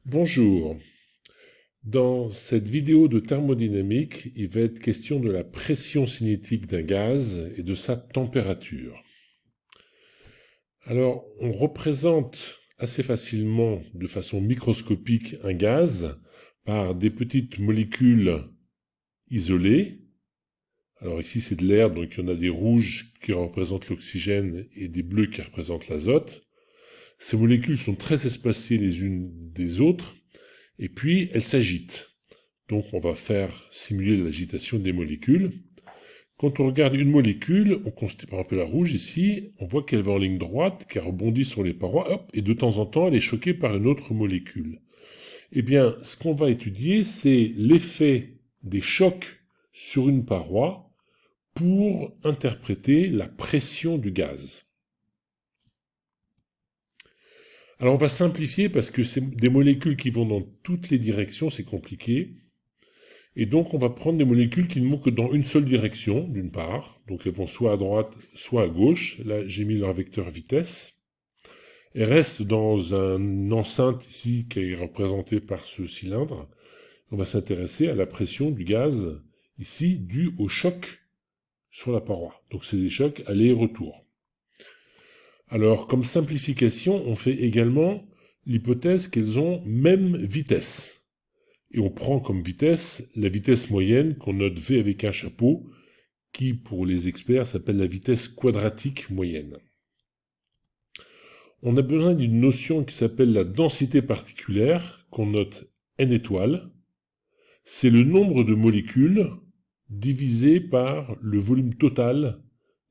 Bonjour. Dans cette vidéo de thermodynamique, il va être question de la pression cinétique d'un gaz et de sa température. Alors, on représente assez facilement, de façon microscopique, un gaz par des petites molécules isolées. Alors ici, c'est de l'air, donc il y en a des rouges qui représentent l'oxygène et des bleus qui représentent l'azote. Ces molécules sont très espacées les unes des autres, et puis elles s'agitent. Donc on va faire simuler l'agitation des molécules. Quand on regarde une molécule, on constate par exemple la rouge ici, on voit qu'elle va en ligne droite, qu'elle rebondit sur les parois, hop, et de temps en temps elle est choquée par une autre molécule. Eh bien, ce qu'on va étudier, c'est l'effet des chocs sur une paroi pour interpréter la pression du gaz. Alors on va simplifier parce que c'est des molécules qui vont dans toutes les directions, c'est compliqué. Et donc on va prendre des molécules qui ne vont que dans une seule direction, d'une part. Donc elles vont soit à droite, soit à gauche. Là j'ai mis leur vecteur vitesse. Elles restent dans une enceinte ici qui est représentée par ce cylindre. On va s'intéresser à la pression du gaz ici due au choc sur la paroi. Donc c'est des chocs aller-retour. Alors comme simplification, on fait également l'hypothèse qu'elles ont même vitesse. Et on prend comme vitesse la vitesse moyenne qu'on note V avec un chapeau, qui pour les experts s'appelle la vitesse quadratique moyenne. On a besoin d'une notion qui s'appelle la densité particulière, qu'on note n étoiles. C'est le nombre de molécules divisé par le volume total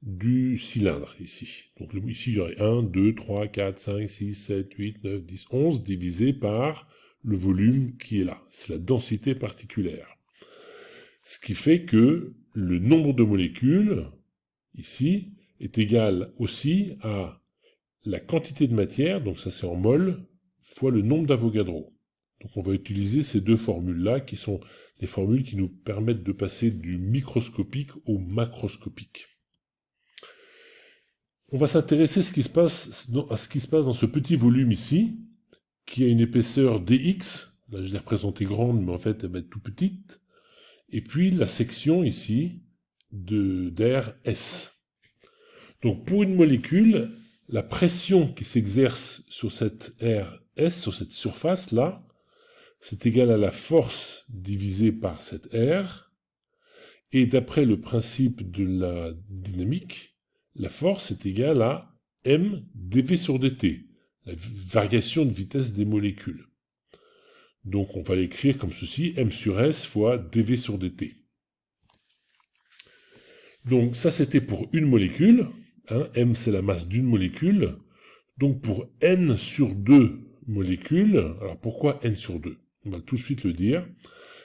du cylindre ici. Donc ici il y aurait 1, 2, 3, 4, 5, 6, 7, 8, 9, 10, 11 divisé par le volume qui est là. C'est la densité particulière. Ce qui fait que le nombre de molécules, ici, est égal aussi à la quantité de matière, donc ça c'est en mol, fois le nombre d'Avogadro. Donc on va utiliser ces deux formules-là, qui sont les formules qui nous permettent de passer du microscopique au macroscopique. On va s'intéresser à ce qui se passe dans ce petit volume ici, qui a une épaisseur dx. Là, je l'ai représentée grande, mais en fait, elle va être tout petite. Et puis, la section ici d'air S. Donc, pour une molécule, la pression qui s'exerce sur cette air S, sur cette surface-là, c'est égal à la force divisée par cette air. Et d'après le principe de la dynamique, la force est égale à m dv sur dt, la variation de vitesse des molécules. Donc on va l'écrire comme ceci, m sur s fois dv sur dt. Donc ça c'était pour une molécule, hein, m c'est la masse d'une molécule. Donc pour n sur 2 molécules, alors pourquoi n sur 2? On va tout de suite le dire.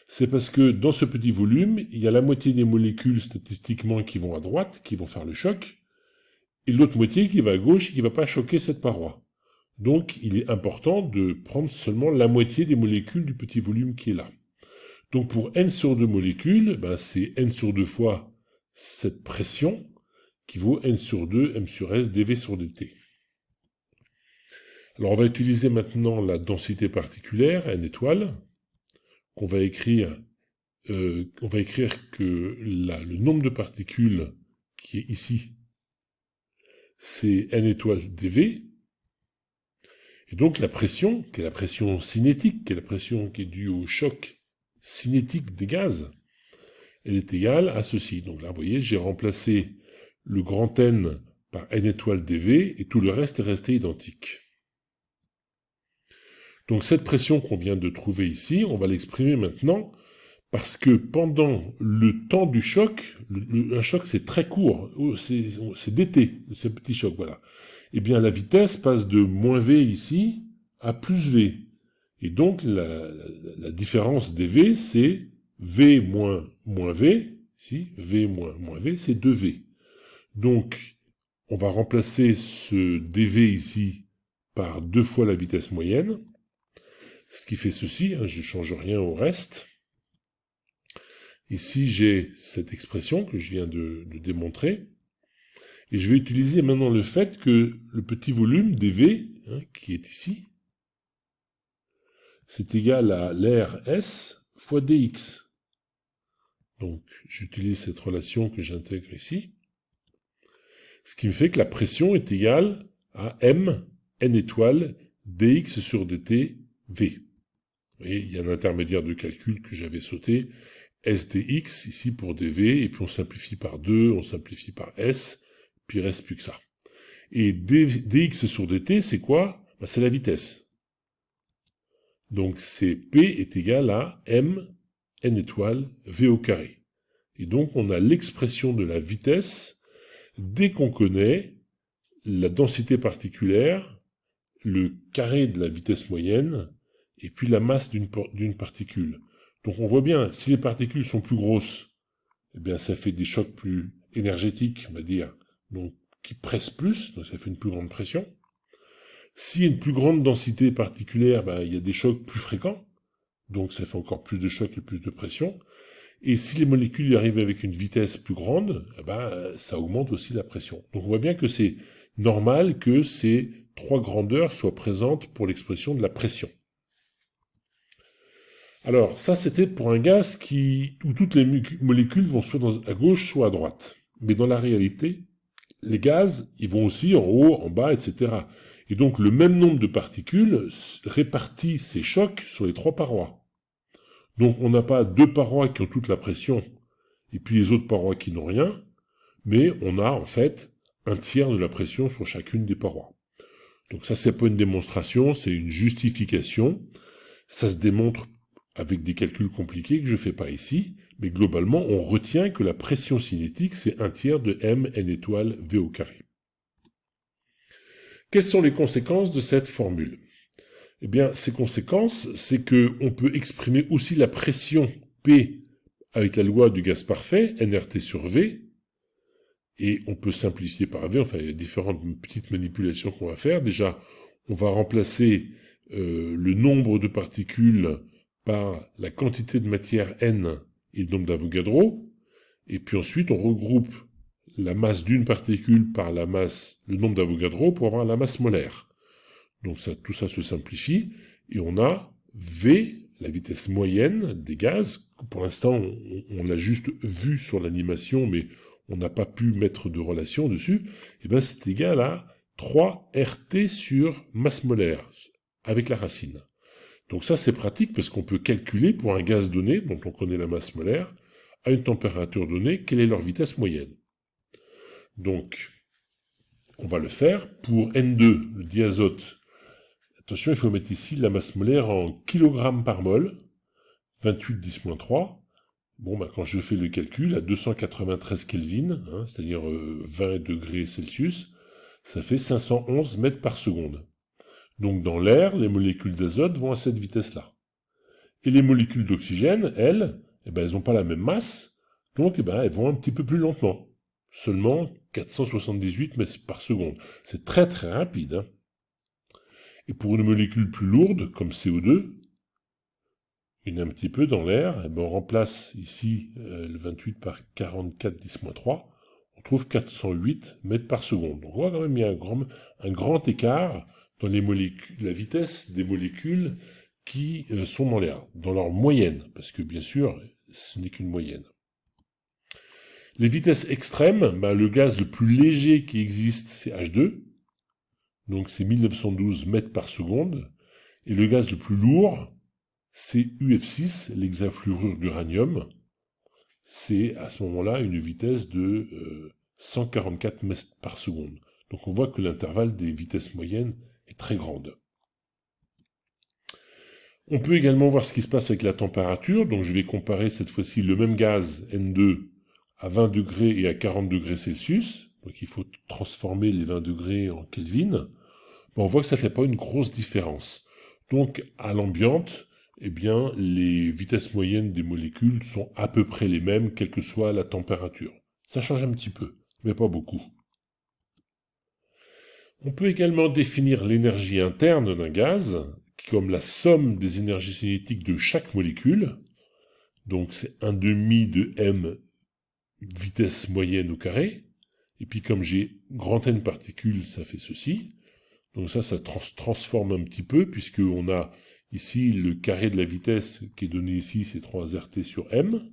C'est parce que dans ce petit volume, il y a la moitié des molécules statistiquement qui vont à droite, qui vont faire le choc, et l'autre moitié qui va à gauche et qui ne va pas choquer cette paroi. Donc il est important de prendre seulement la moitié des molécules du petit volume qui est là. Donc pour n sur 2 molécules, c'est n sur 2 fois cette pression, qui vaut n sur 2 m sur s dv sur dt. Alors on va utiliser maintenant la densité particulière, n étoiles, qu'on va écrire, on va écrire que le nombre de particules qui est ici, c'est n étoiles dv, et donc la pression, qui est la pression cinétique, qui est la pression qui est due au choc cinétique des gaz, elle est égale à ceci. Donc là, vous voyez, j'ai remplacé le grand N par n étoiles dv, et tout le reste est resté identique. Donc cette pression qu'on vient de trouver ici, on va l'exprimer maintenant, parce que pendant le temps du choc, un choc c'est très court, c'est dt, ce petit choc, voilà. Eh bien la vitesse passe de moins v ici à plus v. Et donc la différence dv c'est v moins v, ici, v moins v, c'est 2v. Donc on va remplacer ce dv ici par 2 fois la vitesse moyenne, ce qui fait ceci, hein, je ne change rien au reste. Ici, j'ai cette expression que je viens de démontrer. Et je vais utiliser maintenant le fait que le petit volume dv, hein, qui est ici, c'est égal à l'air S fois dx. Donc, j'utilise cette relation que j'intègre ici. Ce qui me fait que la pression est égale à m, n étoile, dx sur dt, v. Vous voyez, il y a un intermédiaire de calcul que j'avais sauté, s dx, ici pour dv, et puis on simplifie par 2, on simplifie par s, puis il reste plus que ça. Et dx sur dt, c'est quoi? Ben, c'est la vitesse. Donc c'est p est égal à m, n étoile, v au carré. Et donc on a l'expression de la vitesse dès qu'on connaît la densité particulière, le carré de la vitesse moyenne, et puis la masse d'une particule. Donc on voit bien, si les particules sont plus grosses, eh bien ça fait des chocs plus énergétiques, on va dire, donc qui pressent plus, donc ça fait une plus grande pression. S'il y a une plus grande densité particulière, ben, il y a des chocs plus fréquents, donc ça fait encore plus de chocs et plus de pression. Et si les molécules y arrivent avec une vitesse plus grande, eh ben, ça augmente aussi la pression. Donc on voit bien que c'est normal que ces trois grandeurs soient présentes pour l'expression de la pression. Alors ça c'était pour un gaz où toutes les molécules vont soit à gauche, soit à droite. Mais dans la réalité, les gaz, ils vont aussi en haut, en bas, etc. Et donc le même nombre de particules répartit ces chocs sur les trois parois. Donc on n'a pas deux parois qui ont toute la pression, et puis les autres parois qui n'ont rien, mais on a en fait un tiers de la pression sur chacune des parois. Donc ça, c'est pas une démonstration, c'est une justification. Ça se démontre avec des calculs compliqués que je fais pas ici, mais globalement, on retient que la pression cinétique, c'est un tiers de m n étoile v au carré. Quelles sont les conséquences de cette formule? Eh bien, ces conséquences, c'est qu'on peut exprimer aussi la pression P avec la loi du gaz parfait, nRT sur V, et on peut simplifier par V, enfin il y a différentes petites manipulations qu'on va faire. Déjà, on va remplacer le nombre de particules par la quantité de matière N et le nombre d'Avogadro, et puis ensuite on regroupe la masse d'une particule par le nombre d'Avogadro pour avoir la masse molaire. Donc tout ça se simplifie, et on a V, la vitesse moyenne des gaz. Pour l'instant, on l'a juste vu sur l'animation, mais on n'a pas pu mettre de relation dessus. Et bien c'est égal à 3 RT sur masse molaire, avec la racine. Donc ça c'est pratique parce qu'on peut calculer pour un gaz donné, dont on connaît la masse molaire, à une température donnée, quelle est leur vitesse moyenne. Donc, on va le faire pour N2, le diazote. Attention, il faut mettre ici la masse molaire en kg par mol, 28 10-3. Bon, bah, quand je fais le calcul, à 293 Kelvin, hein, c'est-à-dire 20 degrés Celsius, ça fait 511 mètres par seconde. Donc dans l'air, les molécules d'azote vont à cette vitesse-là. Et les molécules d'oxygène, elles, eh ben, elles n'ont pas la même masse, donc eh ben, elles vont un petit peu plus lentement. Seulement 478 mètres par seconde. C'est très très rapide. Hein. Et pour une molécule plus lourde, comme CO2, une un petit peu dans l'air, eh ben, on remplace ici le 28 par 44 10-3, on trouve 408 mètres par seconde. Donc on voit quand même qu'il y a un grand écart dans les molécules, la vitesse des molécules qui sont dans l'air, dans leur moyenne, parce que bien sûr, ce n'est qu'une moyenne. Les vitesses extrêmes, bah, le gaz le plus léger qui existe, c'est H2, donc c'est 1912 mètres par seconde, et le gaz le plus lourd, c'est UF6, l'hexafluorure d'uranium, c'est à ce moment-là une vitesse de 144 mètres par seconde. Donc on voit que l'intervalle des vitesses moyennes est très grande. On peut également voir ce qui se passe avec la température, donc je vais comparer cette fois-ci le même gaz, N2, à 20 degrés et à 40 degrés Celsius, donc il faut transformer les 20 degrés en Kelvin. On voit que ça ne fait pas une grosse différence. Donc à l'ambiante, eh bien, les vitesses moyennes des molécules sont à peu près les mêmes, quelle que soit la température. Ça change un petit peu, mais pas beaucoup. On peut également définir l'énergie interne d'un gaz comme la somme des énergies cinétiques de chaque molécule. Donc c'est 1/2 de m vitesse moyenne au carré. Et puis comme j'ai grand N particules, ça fait ceci. Donc ça transforme un petit peu, puisqu'on a Ici, le carré de la vitesse qui est donné ici, c'est 3RT sur M.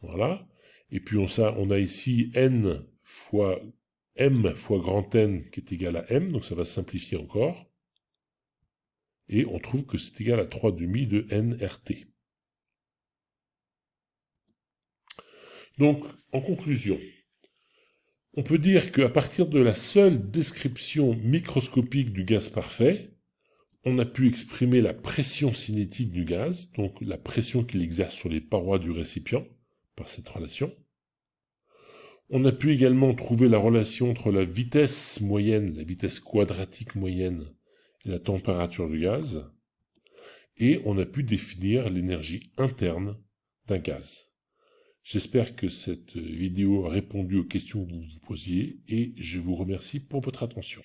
Voilà. Et puis on a ici N fois M fois grand N qui est égal à M, donc ça va simplifier encore. Et on trouve que c'est égal à 3,5 de nRT. Donc, en conclusion, on peut dire qu'à partir de la seule description microscopique du gaz parfait, on a pu exprimer la pression cinétique du gaz, donc la pression qu'il exerce sur les parois du récipient, par cette relation. On a pu également trouver la relation entre la vitesse moyenne, la vitesse quadratique moyenne, et la température du gaz. Et on a pu définir l'énergie interne d'un gaz. J'espère que cette vidéo a répondu aux questions que vous vous posiez et je vous remercie pour votre attention.